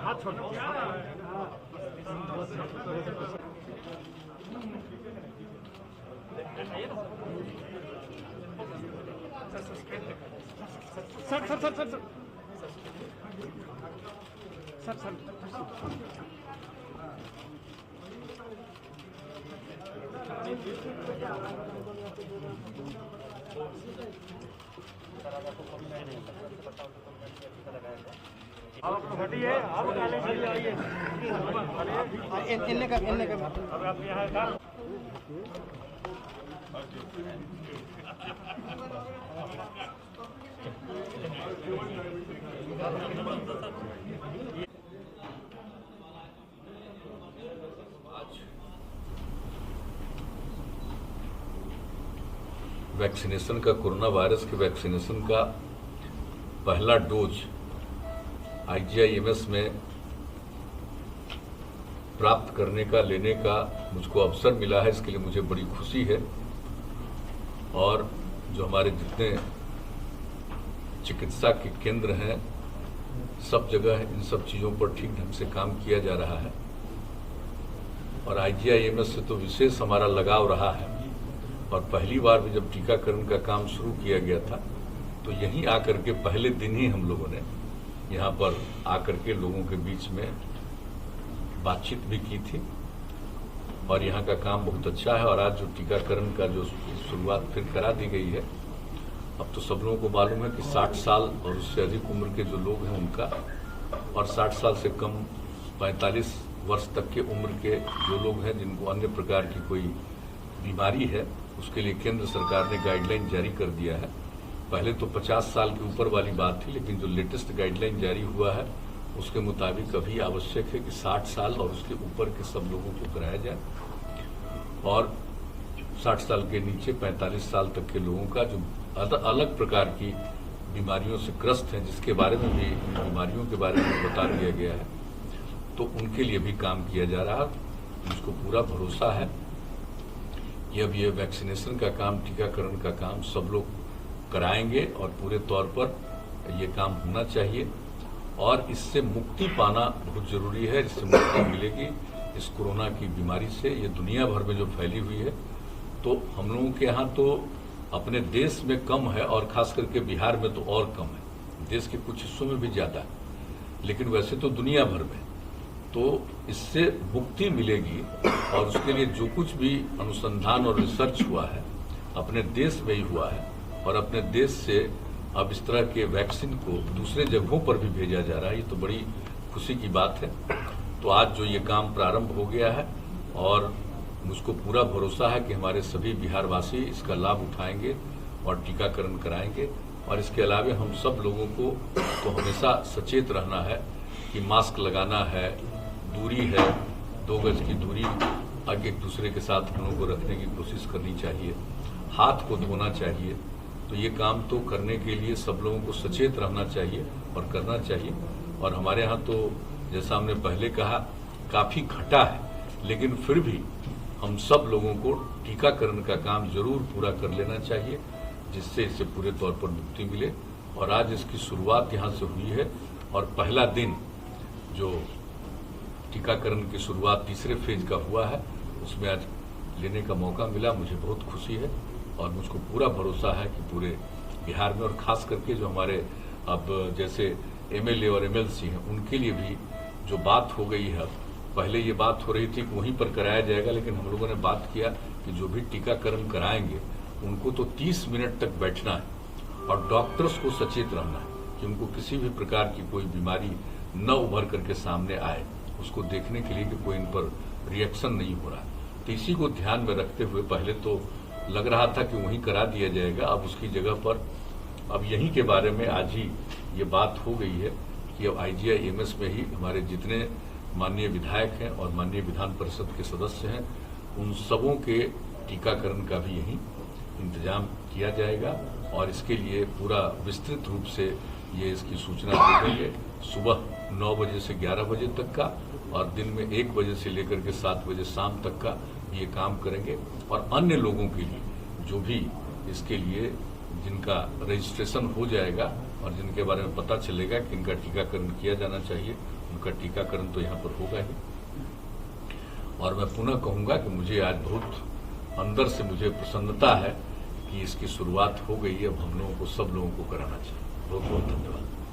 हाथ छोड़ sir sir sir sir sir sir आप हटिए, आप काले चली आइए। इनने का अब आप यहाँ का वैक्सीनेशन का, कोरोना वायरस के वैक्सीनेशन का पहला डोज IGIMS में प्राप्त करने का, लेने का मुझको अवसर मिला है। इसके लिए मुझे बड़ी खुशी है। और जो हमारे जितने चिकित्सा के केंद्र हैं, सब जगह इन सब चीज़ों पर ठीक ढंग से काम किया जा रहा है। और IGIMS से तो विशेष हमारा लगाव रहा है। और पहली बार भी जब टीकाकरण का काम शुरू किया गया था तो यहीं आकर के पहले दिन ही हम लोगों ने यहाँ पर आकर के लोगों के बीच में बातचीत भी की थी। और यहाँ का काम बहुत अच्छा है। और आज जो टीकाकरण का जो शुरुआत फिर करा दी गई है, अब तो सब लोगों को मालूम है कि 60 साल और उससे अधिक उम्र के जो लोग हैं उनका, और 60 साल से कम 45 वर्ष तक के उम्र के जो लोग हैं जिनको अन्य प्रकार की कोई बीमारी है, उसके लिए केंद्र सरकार ने गाइडलाइन जारी कर दिया है। पहले तो 50 साल के ऊपर वाली बात थी, लेकिन जो लेटेस्ट गाइडलाइन जारी हुआ है उसके मुताबिक अभी आवश्यक है कि 60 साल और उसके ऊपर के सब लोगों को कराया जाए। और 60 साल के नीचे 45 साल तक के लोगों का जो अलग प्रकार की बीमारियों से ग्रस्त हैं, जिसके बारे में भी बीमारियों के बारे में बता दिया गया है, तो उनके लिए भी काम किया जा रहा है। मुझको पूरा भरोसा है कि अब ये वैक्सीनेशन का काम, टीकाकरण का काम सब लोग कराएंगे और पूरे तौर पर ये काम होना चाहिए। और इससे मुक्ति पाना बहुत जरूरी है। इससे मुक्ति मिलेगी इस कोरोना की बीमारी से। ये दुनिया भर में जो फैली हुई है, तो हम लोगों के यहाँ तो अपने देश में कम है और खास करके बिहार में तो और कम है। देश के कुछ हिस्सों में भी ज्यादा है, लेकिन वैसे तो दुनिया भर में। तो इससे मुक्ति मिलेगी और उसके लिए जो कुछ भी अनुसंधान और रिसर्च हुआ है अपने देश में ही हुआ है। और अपने देश से अब इस तरह के वैक्सीन को दूसरे जगहों पर भी भेजा जा रहा है। ये तो बड़ी खुशी की बात है। तो आज जो ये काम प्रारंभ हो गया है और मुझको पूरा भरोसा है कि हमारे सभी बिहारवासी इसका लाभ उठाएंगे और टीकाकरण कराएंगे। और इसके अलावा हम सब लोगों को तो हमेशा सचेत रहना है कि मास्क लगाना है, दूरी है, 2 गज की दूरी एक दूसरे के साथ हम लोगों को रखने की कोशिश करनी चाहिए, हाथ को धोना चाहिए। तो ये काम तो करने के लिए सब लोगों को सचेत रहना चाहिए और करना चाहिए। और हमारे यहाँ तो जैसा हमने पहले कहा काफी घटा है, लेकिन फिर भी हम सब लोगों को टीकाकरण का काम जरूर पूरा कर लेना चाहिए, जिससे इससे पूरे तौर पर मुक्ति मिले। और आज इसकी शुरुआत यहाँ से हुई है और पहला दिन जो टीकाकरण की शुरुआत तीसरे फेज का हुआ है उसमें आज लेने का मौका मिला। मुझे बहुत खुशी है और मुझको पूरा भरोसा है कि पूरे बिहार में और खास करके जो हमारे अब जैसे MLA और MLC हैं उनके लिए भी जो बात हो गई है, पहले ये बात हो रही थी कि वहीं पर कराया जाएगा, लेकिन हम लोगों ने बात किया कि जो भी टीकाकरण कराएंगे उनको तो 30 मिनट तक बैठना है और डॉक्टर्स को सचेत रहना है कि उनको किसी भी प्रकार की कोई बीमारी न उभर करके सामने आए, उसको देखने के लिए कि कोई इन पर रिएक्शन नहीं हो रहा है। तो इसी को ध्यान में रखते हुए पहले तो लग रहा था कि वहीं करा दिया जाएगा, अब उसकी जगह पर अब यहीं के बारे में आज ही ये बात हो गई है कि अब IGIMS में ही हमारे जितने माननीय विधायक हैं और माननीय विधान परिषद के सदस्य हैं उन सबों के टीकाकरण का भी यहीं इंतजाम किया जाएगा। और इसके लिए पूरा विस्तृत रूप से ये इसकी सूचना दे देंगे। सुबह 9 बजे से 11 बजे तक का और दिन में 1 बजे से लेकर के 7 बजे शाम तक का ये काम करेंगे। और अन्य लोगों के लिए जो भी इसके लिए जिनका रजिस्ट्रेशन हो जाएगा और जिनके बारे में पता चलेगा कि इनका टीकाकरण किया जाना चाहिए, उनका टीकाकरण तो यहाँ पर होगा ही। और मैं पुनः कहूंगा कि मुझे आज बहुत अंदर से मुझे प्रसन्नता है कि इसकी शुरुआत हो गई है। अब हम लोगों को, सब लोगों को कराना चाहिए। बहुत बहुत धन्यवाद।